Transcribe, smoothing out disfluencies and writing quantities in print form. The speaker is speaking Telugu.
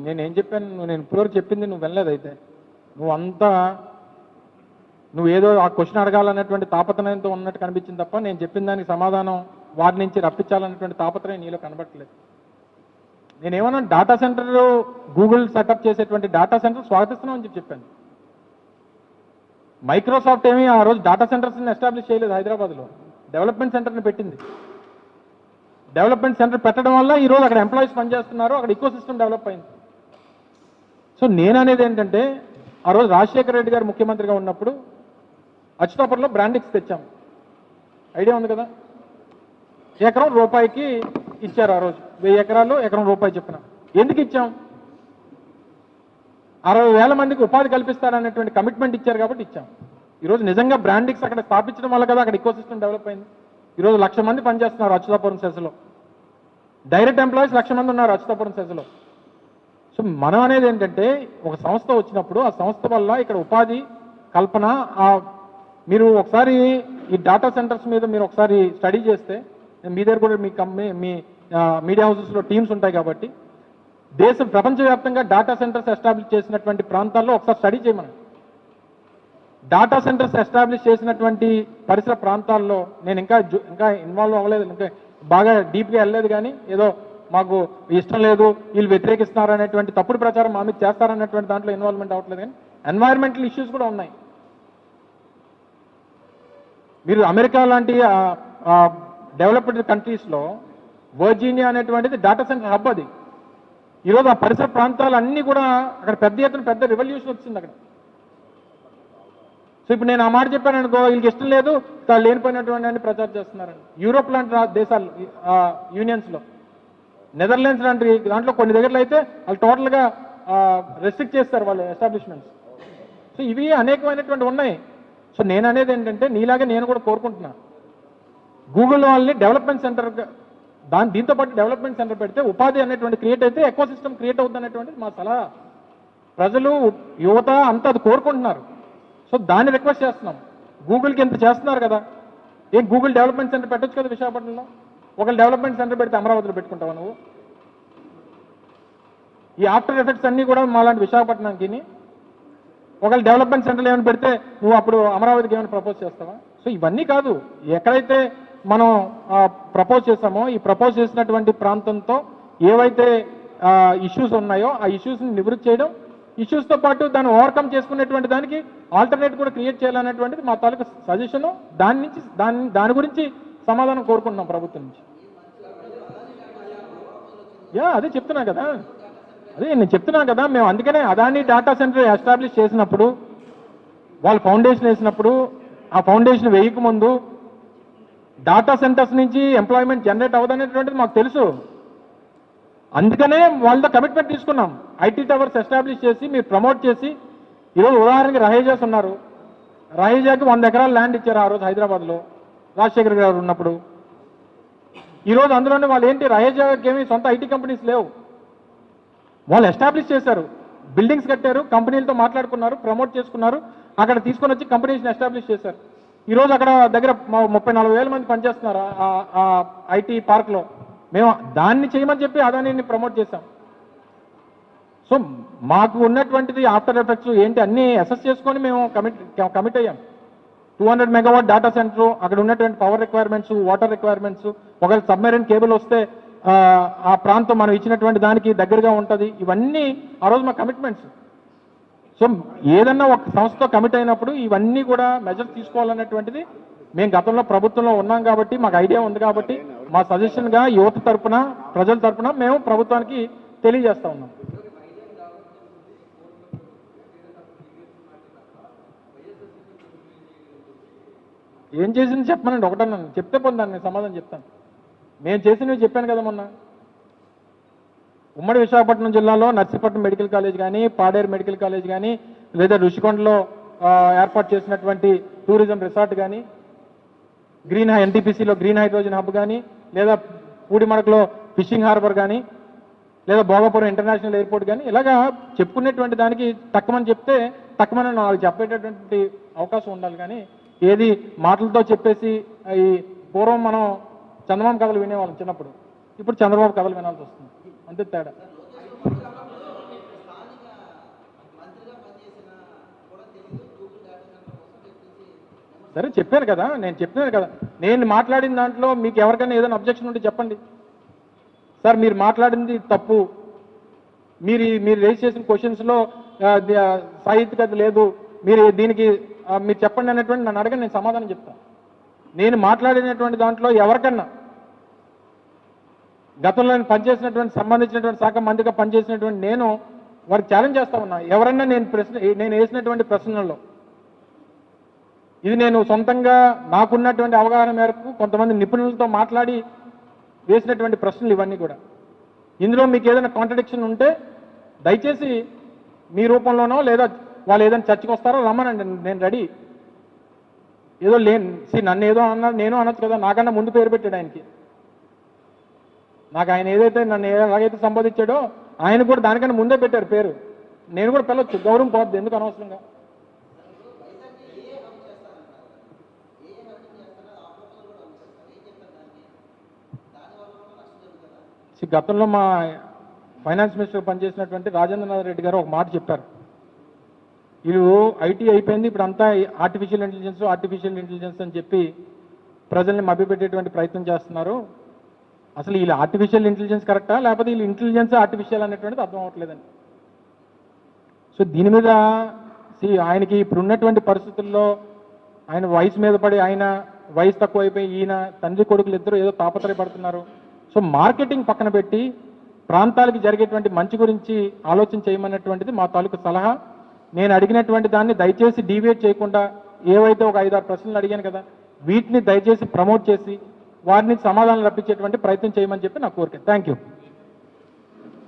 నేనేం చెప్పాను, నేను ఇప్పటివరకు చెప్పింది నువ్వు వినలేదు. అయితే నువ్వు ఏదో ఆ క్వశ్చన్ అడగాలన్నటువంటి తాపత్రయంతో ఉన్నట్టు కనిపించింది తప్ప నేను చెప్పిన దానికి సమాధానం వారి నుంచి రప్పించాలన్నటువంటి తాపత్రయం నీలో కనబట్టలేదు. నేనేమన్నా డేటా సెంటర్ గూగుల్ సెటప్ చేసేటువంటి డేటా సెంటర్ స్వాగతిస్తున్నామని చెప్పాను. మైక్రోసాఫ్ట్ ఏమీ ఆ రోజు డేటా సెంటర్స్ని ఎస్టాబ్లిష్ చేయలేదు. హైదరాబాద్లో డెవలప్మెంట్ సెంటర్ని పెట్టింది. డెవలప్మెంట్ సెంటర్ పెట్టడం వల్ల ఈరోజు అక్కడ ఎంప్లాయీస్ పనిచేస్తున్నారు, అక్కడ ఈకో సిస్టమ్ డెవలప్ అయింది. సో నేను అనేది ఏంటంటే, ఆ రోజు రాజశేఖర రెడ్డి గారు ముఖ్యమంత్రిగా ఉన్నప్పుడు అచ్యుతాపురంలో బ్రాండిక్స్ తెచ్చాం. ఐడియా ఉంది కదా. ఎకరం రూపాయికి ఇచ్చారు. ఆ రోజు 1000 ఎకరాల్లో ఎకరం రూపాయి చెప్పిన. ఎందుకు ఇచ్చాం? 60,000 మందికి ఉపాధి కల్పిస్తారనేటువంటి కమిట్మెంట్ ఇచ్చారు కాబట్టి ఇచ్చాం. ఈరోజు నిజంగా బ్రాండిక్స్ అక్కడ స్థాపించడం వల్ల కదా అక్కడ ఈకో సిస్టమ్ డెవలప్ అయింది. ఈరోజు 1,00,000 మంది పనిచేస్తున్నారు అచ్యుతాపురం సెస్లో. డైరెక్ట్ ఎంప్లాయీస్ 1,00,000 మంది ఉన్నారు అచ్యుతాపురం సెస్లో. సో మనం అనేది ఏంటంటే, ఒక సంస్థ వచ్చినప్పుడు ఆ సంస్థ వల్ల ఇక్కడ ఉపాధి కల్పన, మీరు ఒకసారి ఈ డేటా సెంటర్స్ మీద మీరు ఒకసారి స్టడీ చేస్తే, మీ దగ్గర కూడా మీ కంపెనీ మీ మీడియా హౌసెస్లో టీమ్స్ ఉంటాయి కాబట్టి, ప్రపంచవ్యాప్తంగా డేటా సెంటర్స్ ఎస్టాబ్లిష్ చేసినటువంటి ప్రాంతాల్లో ఒకసారి స్టడీ చేయమని. డేటా సెంటర్స్ ఎస్టాబ్లిష్ చేసినటువంటి పరిసర ప్రాంతాల్లో నేను ఇంకా ఇన్వాల్వ్ అవ్వలేదు, ఇంకా బాగా డీప్గా వెళ్ళలేదు. కానీ ఏదో మాకు ఇష్టం లేదు, వీళ్ళు వ్యతిరేకిస్తున్నారు అనేటువంటి తప్పుడు ప్రచారం మా మీద చేస్తారన్నటువంటి దాంట్లో ఇన్వాల్వ్మెంట్ అవ్వట్లేదు. కానీ ఎన్వైరన్మెంటల్ ఇష్యూస్ కూడా ఉన్నాయి. మీరు అమెరికా లాంటి డెవలప్డ్ కంట్రీస్లో వర్జీనియా అనేటువంటిది డేటా సెంటర్ హబ్. అది ఈరోజు ఆ పరిసర ప్రాంతాలన్నీ కూడా అక్కడ పెద్ద ఎత్తున పెద్ద రెవల్యూషన్ వచ్చింది అక్కడ. సో ఇప్పుడు నేను ఆ మాట చెప్పాను అనుకో, వీళ్ళకి ఇష్టం లేదు, లేనిపోయినటువంటి అని ప్రచారం చేస్తున్నారండి. యూరోప్ లాంటి దేశాలు యూనియన్స్లో, నెదర్లాండ్స్ లాంటి దాంట్లో కొన్ని దగ్గరలో అయితే వాళ్ళు టోటల్గా రెస్ట్రిక్ట్ చేస్తారు వాళ్ళు ఎస్టాబ్లిష్మెంట్స్. సో ఇవి అనేకమైనటువంటి ఉన్నాయి. సో నేను అనేది ఏంటంటే, నీలాగే నేను కూడా కోరుకుంటున్నా, గూగుల్ వాళ్ళని డెవలప్మెంట్ సెంటర్ దీంతో పాటు డెవలప్మెంట్ సెంటర్ పెడితే ఉపాధి అనేటువంటి క్రియేట్ అయితే ఎకో సిస్టమ్ క్రియేట్ అవుతుంది అనేటువంటిది మా సలహా. ప్రజలు, యువత అంతా అది కోరుకుంటున్నారు. సో దాన్ని రిక్వెస్ట్ చేస్తున్నాం. గూగుల్కి ఎంత చేస్తున్నారు కదా, గూగుల్ డెవలప్మెంట్ సెంటర్ పెట్టొచ్చు కదా విశాఖపట్నంలో. ఒకళ్ళు డెవలప్మెంట్ సెంటర్ పెడితే అమరావతిలో పెట్టుకుంటావా నువ్వు? ఈ ఆఫ్టర్ ఎఫెక్ట్స్ అన్నీ కూడా మాలాంటి విశాఖపట్నానికి ఒకళ్ళు డెవలప్మెంట్ సెంటర్లు ఏమైనా పెడితే నువ్వు అప్పుడు అమరావతికి ఏమైనా ప్రపోజ్ చేస్తావా? సో ఇవన్నీ కాదు, ఎక్కడైతే మనం ప్రపోజ్ చేస్తామో, ఈ ప్రపోజ్ చేసినటువంటి ప్రాంతంతో ఏవైతే ఇష్యూస్ ఉన్నాయో ఆ ఇష్యూస్ని నివృత్తి చేయడం, ఇష్యూస్తో పాటు దాన్ని ఓవర్కమ్ చేసుకునేటువంటి దానికి ఆల్టర్నేట్ కూడా క్రియేట్ చేయాలనేటువంటిది మా తాలూకు సజెషను. దాని గురించి సమాధానం కోరుకుంటున్నాం ప్రభుత్వం నుంచి. అదే చెప్తున్నా కదా, మేము అందుకనే అదాని డేటా సెంటర్ ఎస్టాబ్లిష్ చేసినప్పుడు, వాళ్ళు ఫౌండేషన్ వేసినప్పుడు, ఆ ఫౌండేషన్ వేయక ముందు డేటా సెంటర్స్ నుంచి ఎంప్లాయ్మెంట్ జనరేట్ అవ్వదనేటువంటిది మాకు తెలుసు. అందుకనే వాళ్ళతో కమిట్మెంట్ తీసుకున్నాం. ఐటీ టవర్స్ ఎస్టాబ్లిష్ చేసి మీరు ప్రమోట్ చేసి, ఈరోజు ఉదాహరణకి రహేజాస్ ఉన్నారు. రహేజాకి 100 ఎకరాల ల్యాండ్ ఇచ్చారు ఆ రోజు హైదరాబాద్లో రాజశేఖర్ గారు ఉన్నప్పుడు. ఈరోజు అందులోనే వాళ్ళు ఏంటి, రహేజాకి ఏమి సొంత ఐటీ కంపెనీస్ లేవు, వాళ్ళు ఎస్టాబ్లిష్ చేశారు, బిల్డింగ్స్ కట్టారు, కంపెనీలతో మాట్లాడుకున్నారు, ప్రమోట్ చేసుకున్నారు, అక్కడ తీసుకొని వచ్చి కంపెనీస్ని ఎస్టాబ్లిష్ చేశారు. ఈరోజు అక్కడ దగ్గర 30-40 వేల మంది పనిచేస్తున్నారు ఆ ఐటీ పార్క్లో. మేము దాన్ని చేయమని చెప్పి అదానిని ప్రమోట్ చేశాం. సో మాకు ఉన్నటువంటిది ఆఫ్టర్ ఎఫెక్ట్స్ ఏంటి అన్నీ అసెస్ చేసుకొని మేము కమిట్ అయ్యాం. 200 మెగావాట్ డేటా సెంటర్, అక్కడ ఉన్నటువంటి పవర్ రిక్వైర్మెంట్స్, వాటర్ రిక్వైర్మెంట్స్, ఒకవేళ సబ్మెరీన్ కేబుల్ వస్తే ఆ ప్రాంతం మనం ఇచ్చినటువంటి దానికి దగ్గరగా ఉంటుంది. ఇవన్నీ ఆ రోజు మా కమిట్మెంట్స్. సో ఏదన్నా ఒక సంస్థతో కమిట్ అయినప్పుడు ఇవన్నీ కూడా మెజర్స్ తీసుకోవాలనేటువంటిది మేము గతంలో ప్రభుత్వంలో ఉన్నాం కాబట్టి మాకు ఐడియా ఉంది కాబట్టి మా సజెషన్గా యువత తరపున, ప్రజల తరపున మేము ప్రభుత్వానికి తెలియజేస్తా ఉన్నాం. ఏం చేసింది చెప్పమనండి, ఒకటన్నాను చెప్తే పొందాను, నేను సమాధానం చెప్తాను. మేము చేసినవి చెప్పాను కదా మొన్న. ఉమ్మడి విశాఖపట్నం జిల్లాలో నర్సీపట్నం మెడికల్ కాలేజ్ కానీ, పాడేరు మెడికల్ కాలేజ్ కానీ, లేదా ఋషికొండలో ఏర్పాటు చేసినటువంటి టూరిజం రిసార్ట్ కానీ, ఎన్టీపీసీలో గ్రీన్ హైడ్రోజన్ హబ్ కానీ, లేదా పూడిమడకలో ఫిషింగ్ హార్బర్ కానీ, లేదా భోగాపురం ఇంటర్నేషనల్ ఎయిర్పోర్ట్ కానీ, ఇలాగా చెప్పుకునేటువంటి దానికి తక్కువని చెప్తే తక్కువని నాకు చెప్పేటటువంటి అవకాశం ఉండాలి. కానీ ఏది మాటలతో చెప్పేసి, ఈ పూర్వం మనం చంద్రబాబు కథలు వినేవాళ్ళం చిన్నప్పుడు, ఇప్పుడు చంద్రబాబు కథలు వినాల్సి వస్తుంది, అంతే తేడా. సరే చెప్పాను కదా, నేను చెప్తున్నాను కదా, నేను మాట్లాడిన దాంట్లో మీకు ఎవరికైనా ఏదైనా అబ్జెక్షన్ ఉంటే చెప్పండి. సార్ మీరు మాట్లాడింది తప్పు, మీరు రేస్ చేసిన క్వశ్చన్స్లో సాహిత్యకత లేదు, మీరు దీనికి మీరు చెప్పండి అనేటువంటి నన్ను అడగండి, నేను సమాధానం చెప్తాను. నేను మాట్లాడినటువంటి దాంట్లో ఎవరికన్నా గతంలో నేను పనిచేసినటువంటి సంబంధించినటువంటి శాఖ మంత్రిగా పనిచేసినటువంటి నేను వారికి ఛాలెంజ్ చేస్తా ఉన్నా. ఎవరన్నా నేను వేసినటువంటి ప్రశ్నల్లో ఇది నేను సొంతంగా నాకున్నటువంటి అవగాహన మేరకు కొంతమంది నిపుణులతో మాట్లాడి వేసినటువంటి ప్రశ్నలు ఇవన్నీ కూడా. ఇందులో మీకు ఏదైనా కాంట్రడిక్షన్ ఉంటే దయచేసి మీ రూపంలోనో లేదా వాళ్ళు ఏదైనా చర్చకు వస్తారో రమ్మనండి, నేను రెడీ. ఏదో నన్ను ఏదో అన్నా నేను అనొచ్చు కదా, నాకన్నా ముందు పేరు పెట్టాడు ఆయనకి. నాకు ఆయన ఏదైతే నన్ను ఎలాగైతే సంబోధించాడో ఆయన కూడా దానికన్నా ముందే పెట్టారు పేరు. నేను కూడా పిలవచ్చు, గౌరవం పోద్ది ఎందుకు అనవసరంగా. గతంలో మా ఫైనాన్స్ మినిస్టర్ పనిచేసినటువంటి రాజేంద్రనాథ్ రెడ్డి గారు ఒక మాట చెప్పారు. వీళ్ళు ఐటీ అయిపోయింది, ఇప్పుడు అంతా ఆర్టిఫిషియల్ ఇంటెలిజెన్స్ అని చెప్పి ప్రజల్ని మభ్యపెట్టేటువంటి ప్రయత్నం చేస్తున్నారు. అసలు వీళ్ళు ఆర్టిఫిషియల్ ఇంటెలిజెన్స్ కరెక్టా, లేకపోతే వీళ్ళు ఇంటెలిజెన్స్ ఆర్టిఫిషియల్ అనేటువంటిది అర్థం అవ్వట్లేదని. సో దీని మీద ఆయనకి ఇప్పుడు ఉన్నటువంటి పరిస్థితుల్లో ఆయన వయసు మీద పడి, ఆయన వయసు తక్కువ అయిపోయి ఈయన తండ్రి కొడుకులు ఇద్దరు ఏదో తాపత్రయపడుతున్నారు. సో మార్కెటింగ్ పక్కన పెట్టి ప్రాంతాలకు జరిగేటువంటి మంచి గురించి ఆలోచన చేయమన్నటువంటిది మా తాలూకు సలహా. నేను అడిగినటువంటి దాన్ని దయచేసి డీవియేట్ చేయకుండా, ఏవైతే ఒక 5-6 ప్రశ్నలు అడిగాను కదా, వీటిని దయచేసి ప్రమోట్ చేసి వారిని సమాధానం రప్పించేటువంటి ప్రయత్నం చేయమని చెప్పి నా కోరిక. Thank you.